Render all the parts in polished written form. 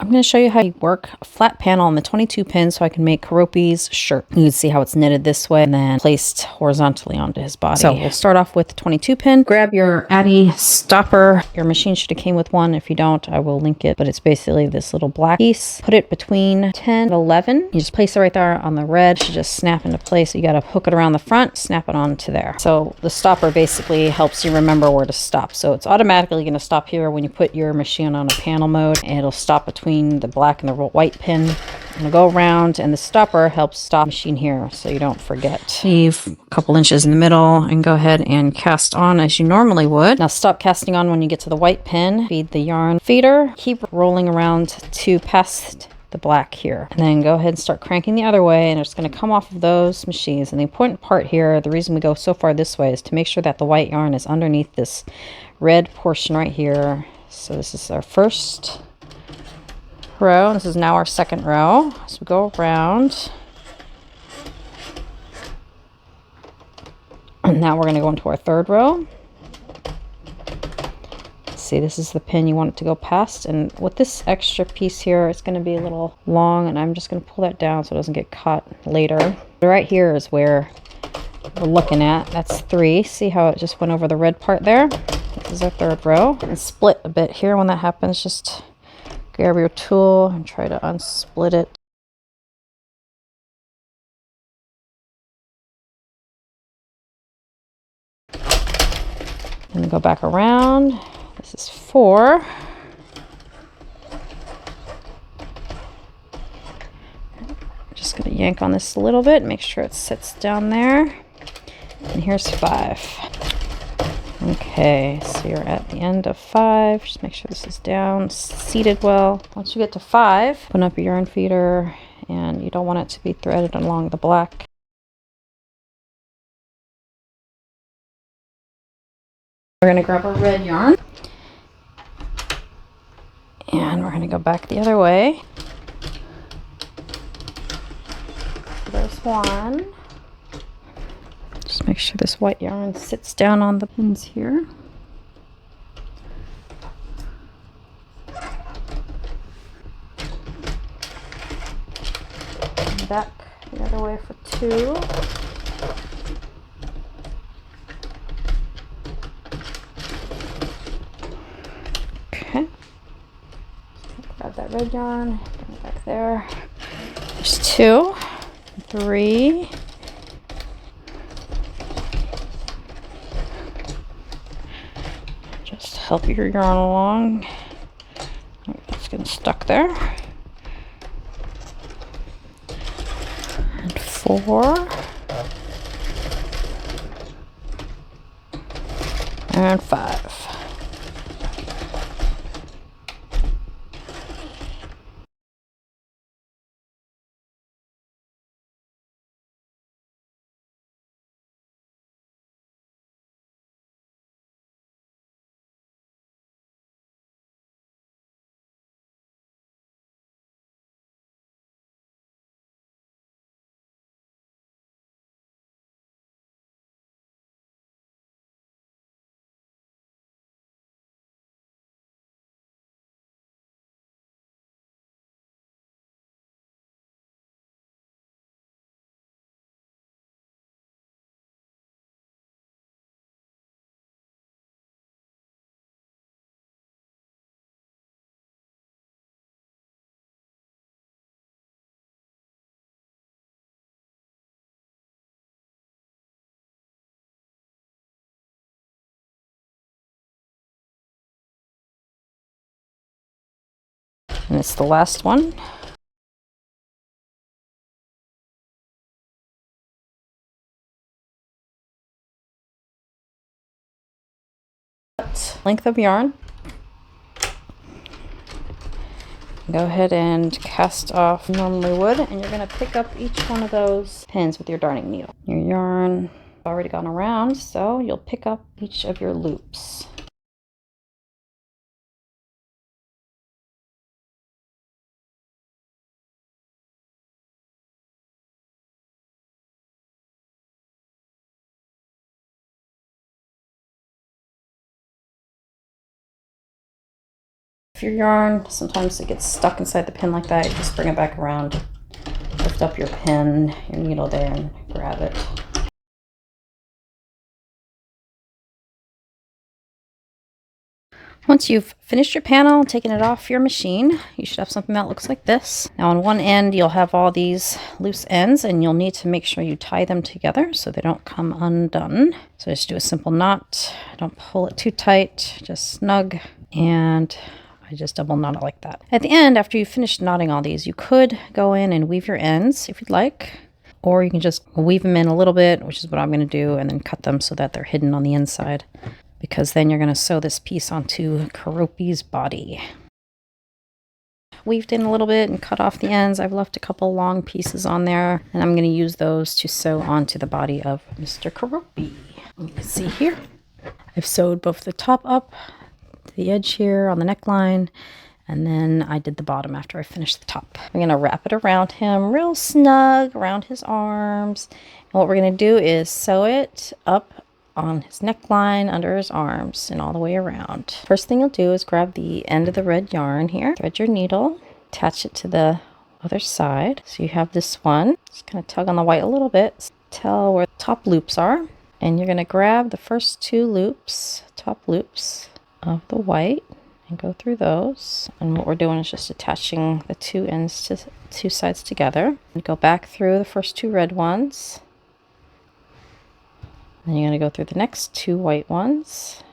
I'm going to show you how you work a flat panel on the 22 pin so I can make Keroppi's shirt. You can see how it's knitted this way and then placed horizontally onto his body. So we'll start off with the 22 pin. Grab your Addy stopper. Your machine should have came with one. If you don't, I will link it. But it's basically this little black piece. Put it between 10 and 11. You just place it right there on the red. It should just snap into place. You got to hook it around the front, snap it onto there. So the stopper basically helps you remember where to stop. So it's automatically going to stop here when you put your machine on a panel mode, and it'll stop between the black and the white pin. I'm gonna go around, and the stopper helps stop the machine here so you don't forget. Leave a couple inches in the middle and go ahead and cast on as you normally would. Now stop casting on when you get to the white pin. Feed the yarn feeder. Keep rolling around to past the black here, and then go ahead and start cranking the other way, and it's going to come off of those machines. And the important part here, the reason we go so far this way, is to make sure that the white yarn is underneath this red portion right here. So this is our first row, and this is now our second row. So we go around, and now we're going to go into our third row. See, this is the pin you want it to go past, and with this extra piece here, it's going to be a little long, and I'm just going to pull that down so it doesn't get caught later. Right here is where we're looking at. That's 3. See how it just went over the red part there? This is our third row. And split a bit here. When that happens, just grab your tool and try to unsplit it. And then go back around. This is 4. Just going to yank on this a little bit, make sure it sits down there. And here's 5. Okay, so you're at the end of 5. Just make sure this is down, seated well. Once you get to 5, open up your yarn feeder, and you don't want it to be threaded along the black. We're going to grab our red yarn, and we're going to go back the other way. There's 1. Just make sure this white yarn sits down on the pins here. And back the other way for 2. Okay. Grab that red yarn, bring it back there. There's 2, 3. Just help your yarn along. It's getting stuck there. And 4. And 5. And it's the last one. Length of yarn. Go ahead and cast off normally would, and you're going to pick up each one of those pins with your darning needle. Your yarn already gone around, so you'll pick up each of your loops. your yarn. Sometimes it gets stuck inside the pin like that. You just bring it back around, lift up your pin, your needle there, and grab it. Once you've finished your panel, taken it off your machine, you should have something that looks like this. Now on one end, you'll have all these loose ends, and you'll need to make sure you tie them together so they don't come undone. So just do a simple knot. Don't pull it too tight, just snug, and I just double knot it like that. At the end, after you've finished knotting all these, you could go in and weave your ends if you'd like, or you can just weave them in a little bit, which is what I'm going to do, and then cut them so that they're hidden on the inside, because then you're going to sew this piece onto Keroppi's body. Weaved in a little bit and cut off the ends. I've left a couple long pieces on there, and I'm going to use those to sew onto the body of Mr. Keroppi. You can see here, I've sewed both the top up to the edge here on the neckline, and then I did the bottom after I finished the top. I'm going to wrap it around him real snug, around his arms. And what we're going to do is sew it up on his neckline, under his arms, and all the way around. First thing you'll do is grab the end of the red yarn here, thread your needle, attach it to the other side. So you have this one. Just kind of tug on the white a little bit, tell where the top loops are, and you're going to grab the first two loops, top loops of the white, and go through those. And what we're doing is just attaching the two ends to two sides together, and go back through the first two red ones. Then you're going to go through the next two white ones,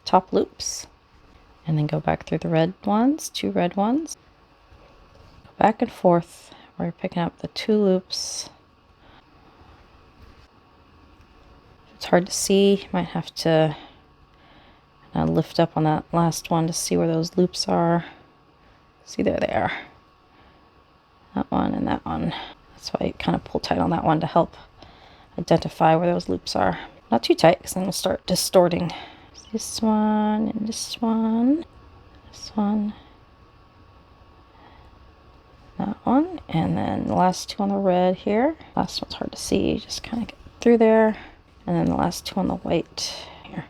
top loops, and then go back through the red ones, two red ones. Go back and forth where you're picking up the two loops. If it's hard to see, you might have to lift up on that last one to see where those loops are. See, there they are. That one and that one. That's why you kind of pull tight on that one to help identify where those loops are. Not too tight, because then it'll start distorting. This one and this one, this one, that one, and then the last two on the red here. Last one's hard to see, just kind of get through there, and then the last two on the white here.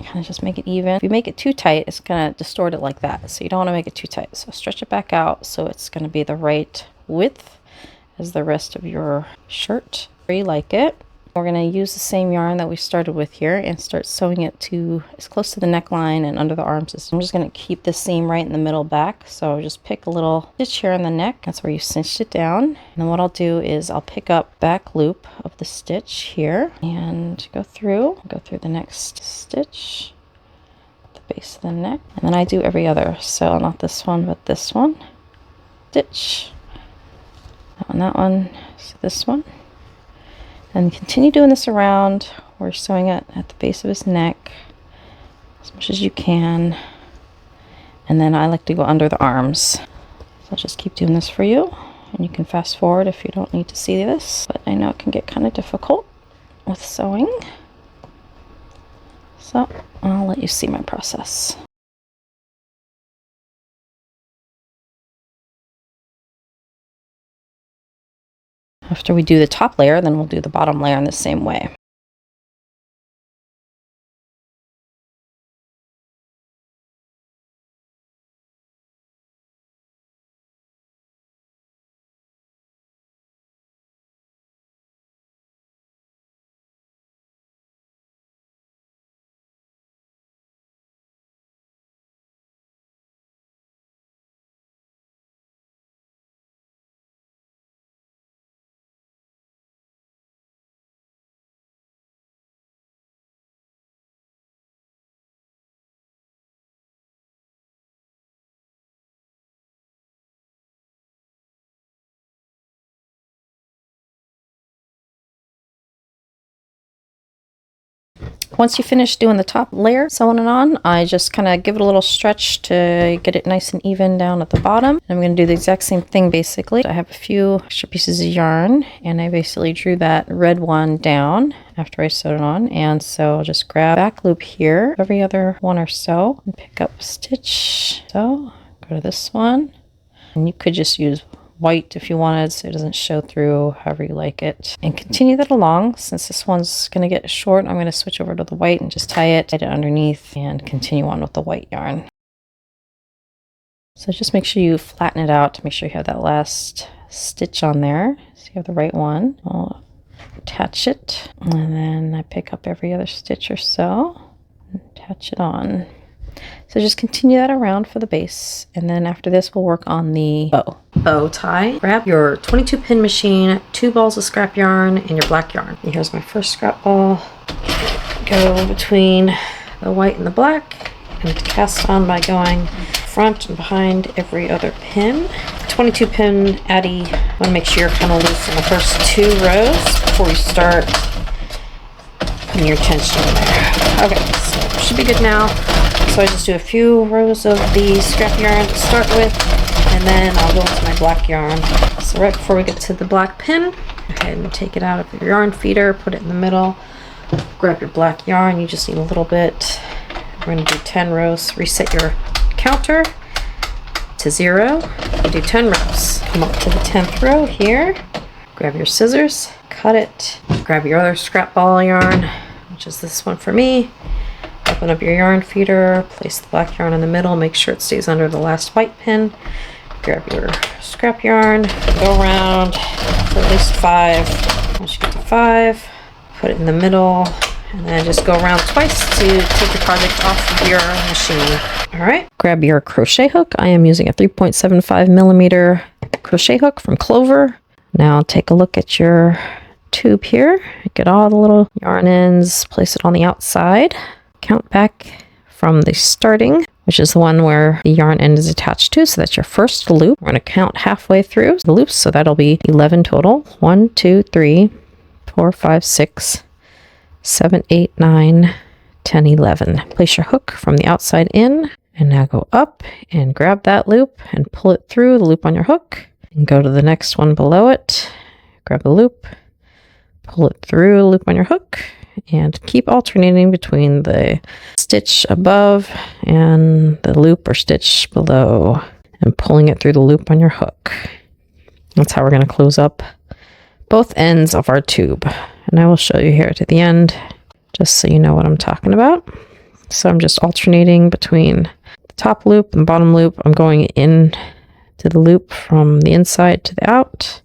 Kind of just make it even. If you make it too tight, it's going to distort it like that, so you don't want to make it too tight. So stretch it back out so it's going to be the right width as the rest of your shirt, where you like it. We're going to use the same yarn that we started with here and start sewing it to as close to the neckline and under the arms. So I'm just going to keep the seam right in the middle back. So just pick a little stitch here in the neck. That's where you cinched it down. And then what I'll do is I'll pick up back loop of the stitch here and go through the next stitch at the base of the neck. And then I do every other. So not this one, but this one. Stitch. That one, so this one, and continue doing this around. We're sewing it at the base of his neck as much as you can, and then I like to go under the arms. So I'll just keep doing this for you, and you can fast forward if you don't need to see this, but I know it can get kind of difficult with sewing, so I'll let you see my process. After we do the top layer, then we'll do the bottom layer in the same way. Once you finish doing the top layer, sewing it on, I just kind of give it a little stretch to get it nice and even down at the bottom. And I'm going to do the exact same thing basically. I have a few extra pieces of yarn, and I basically drew that red one down after I sewed it on. And so I'll just grab back loop here, every other one or so, and pick up a stitch. So go to this one, and you could just use white if you wanted, so it doesn't show through, however you like it. And continue that along. Since this one's going to get short, I'm going to switch over to the white and just tie it underneath and continue on with the white yarn. So just make sure you flatten it out to make sure you have that last stitch on there. So you have the right one. I'll attach it, and then I pick up every other stitch or so and attach it on. So just continue that around for the base, and then after this we'll work on the bow tie. Grab your 22 pin machine, 2 balls of scrap yarn, and your black yarn. And here's my first scrap ball. Go between the white and the black, and cast on by going front and behind every other pin. 22 pin Addy, want to make sure you're kind of loose in the first 2 rows before you start putting your tension in there. Okay, so it should be good now. So I just do a few rows of the scrap yarn to start with, and then I'll go into my black yarn. So right before we get to the black pin, go ahead and take it out of your yarn feeder, put it in the middle, grab your black yarn. You just need a little bit. We're going to do 10 rows. Reset your counter to 0. You do 10 rows. Come up to the 10th row here. Grab your scissors, cut it. Grab your other scrap ball yarn, which is this one for me. Open up your yarn feeder, place the black yarn in the middle, make sure it stays under the last white pin. Grab your scrap yarn, go around for at least 5. Once you get to 5, put it in the middle, and then just go around twice to take your project off of your machine. All right, grab your crochet hook. I am using a 3.75 millimeter crochet hook from Clover. Now take a look at your tube here. Get all the little yarn ends, place it on the outside. Count back from the starting, which is the one where the yarn end is attached to, so that's your first loop. We're going to count halfway through the loops, so that'll be 11 total. 1, 2, 3, 4, 5, 6, 7, 8, 9, 10, 11. Place your hook from the outside in, and now go up and grab that loop and pull it through the loop on your hook, and go to the next one below it. Grab the loop, pull it through the loop on your hook, and keep alternating between the stitch above and the loop or stitch below, and pulling it through the loop on your hook. That's how we're going to close up both ends of our tube. And I will show you here to the end, just so you know what I'm talking about. So I'm just alternating between the top loop and bottom loop. I'm going in to the loop from the inside to the out.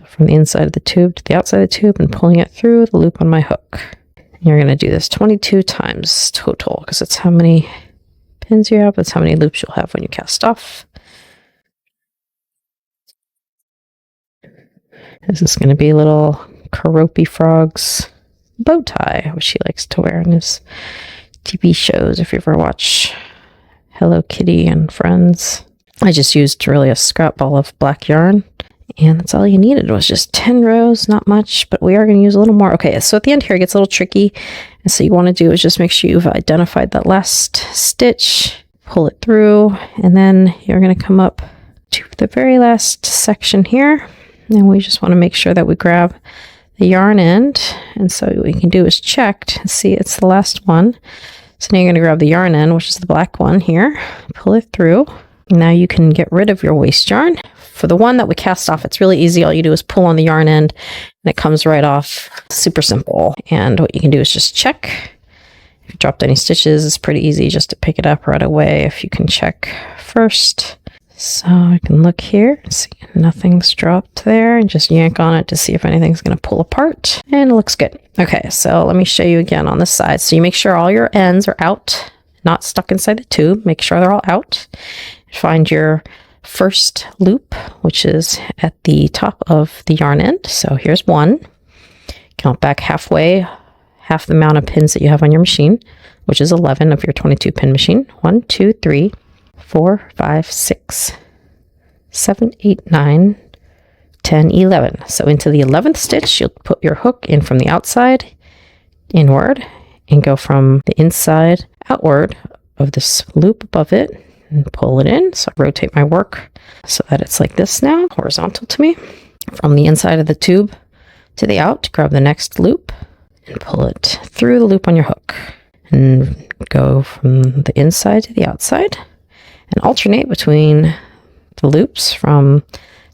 From the inside of the tube to the outside of the tube, and pulling it through the loop on my hook. And you're going to do this 22 times total, because it's how many pins you have, that's how many loops you'll have when you cast off. This is going to be little Keroppi Frog's bow tie, which he likes to wear in his TV shows, if you ever watch Hello Kitty and Friends. I just used really a scrap ball of black yarn, and that's all you needed, was just 10 rows, not much, but we are going to use a little more. Okay, so at the end here it gets a little tricky, and so you want to do is just make sure you've identified that last stitch, pull it through, and then you're going to come up to the very last section here, and we just want to make sure that we grab the yarn end. And so what we can do is check to see it's the last one. So now you're going to grab the yarn end, which is the black one here, pull it through. Now you can get rid of your waste yarn. For the one that we cast off, it's really easy. All you do is pull on the yarn end and it comes right off. Super simple. And what you can do is just check. If you dropped any stitches, it's pretty easy just to pick it up right away if you can check first. So I can look here and see nothing's dropped there, and just yank on it to see if anything's going to pull apart, and it looks good. Okay, so let me show you again on this side. So you make sure all your ends are out, not stuck inside the tube. Make sure they're all out. Find your first loop, which is at the top of the yarn end. So here's one. Count back halfway, half the amount of pins that you have on your machine, which is 11 of your 22 pin machine. 1, 2, 3, 4, 5, 6, 7, 8, 9, 10, 11. So into the 11th stitch, you'll put your hook in from the outside inward and go from the inside outward of this loop above it and pull it in. So I rotate my work so that it's like this now, horizontal to me. From the inside of the tube to the out, grab the next loop and pull it through the loop on your hook, and go from the inside to the outside and alternate between the loops from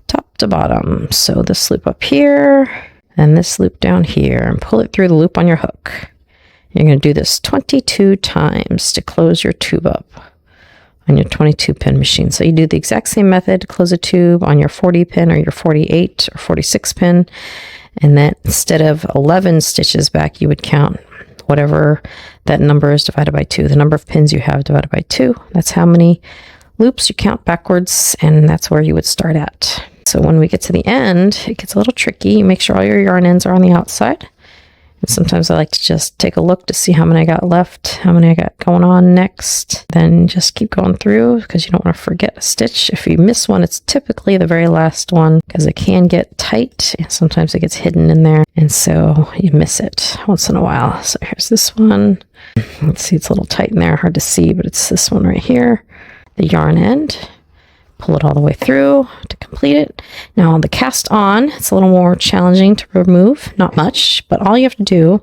top to bottom. So this loop up here and this loop down here, and pull it through the loop on your hook. You're going to do this 22 times to close your tube up. on your 22 pin machine. So you do the exact same method, close a tube on your 40 pin or your 48 or 46 pin. And then instead of 11 stitches back, you would count whatever that number is divided by 2. The number of pins you have divided by 2. That's how many loops you count backwards, and that's where you would start at. So when we get to the end, it gets a little tricky. Make sure all your yarn ends are on the outside. And sometimes I like to just take a look to see how many I got left, how many I got going on next. Then just keep going through because you don't want to forget a stitch. If you miss one, it's typically the very last one because it can get tight and sometimes it gets hidden in there. And so you miss it once in a while. So here's this one. Let's see, it's a little tight in there, hard to see, but it's this one right here, the yarn end. Pull it all the way through to complete it. Now on the cast on, it's a little more challenging to remove, not much, but all you have to do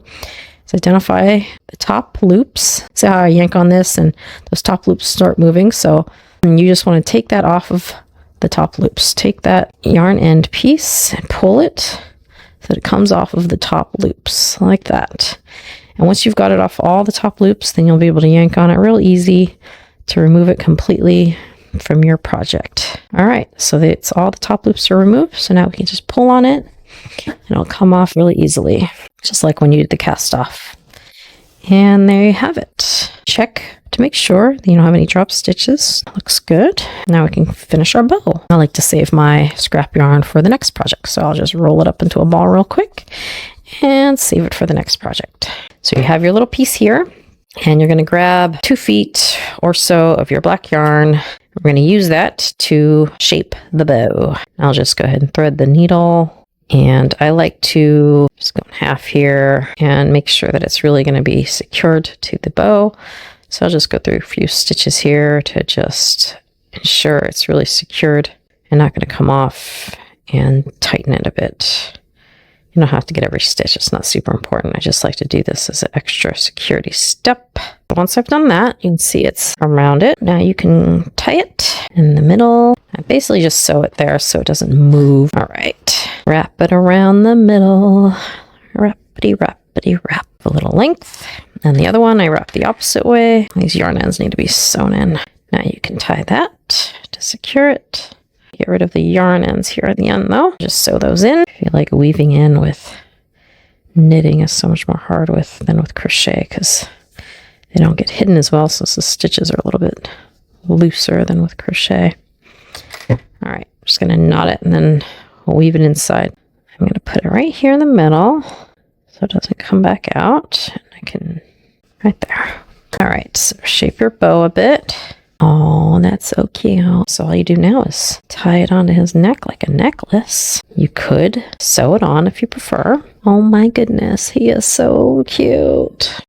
is identify the top loops. See how I yank on this and those top loops start moving. So you just want to take that off of the top loops. Take that yarn end piece and pull it so that it comes off of the top loops like that. And once you've got it off all the top loops, then you'll be able to yank on it real easy to remove it completely from your project. All right, so it's all the top loops are removed. So now we can just pull on it and it'll come off really easily, just like when you did the cast off. And there you have it. Check to make sure that you don't have any drop stitches. Looks good. Now we can finish our bow. I like to save my scrap yarn for the next project, so I'll just roll it up into a ball real quick and save it for the next project. So you have your little piece here, and you're going to grab 2 feet or so of your black yarn. We're going to use that to shape the bow. I'll just go ahead and thread the needle, and I like to just go in half here and make sure that it's really going to be secured to the bow. So I'll just go through a few stitches here to just ensure it's really secured and not going to come off, and tighten it a bit. You don't have to get every stitch. It's not super important. I just like to do this as an extra security step. Once I've done that, you can see it's around it. Now you can tie it in the middle. I basically just sew it there so it doesn't move. All right. Wrap it around the middle. Wrappity, wrappity, wrap. A little length. And the other one, I wrap the opposite way. These yarn ends need to be sewn in. Now you can tie that to secure it. Get rid of the yarn ends here at the end though. Just sew those in. I feel like weaving in with knitting is so much more hard than with crochet because they don't get hidden as well. So the stitches are a little bit looser than with crochet. All right, I'm just going to knot it and then we'll weave it inside. I'm going to put it right here in the middle so it doesn't come back out. And I can, right there. All right, so shape your bow a bit. Oh, that's so cute. So all you do now is tie it onto his neck like a necklace. You could sew it on if you prefer. Oh my goodness, he is so cute.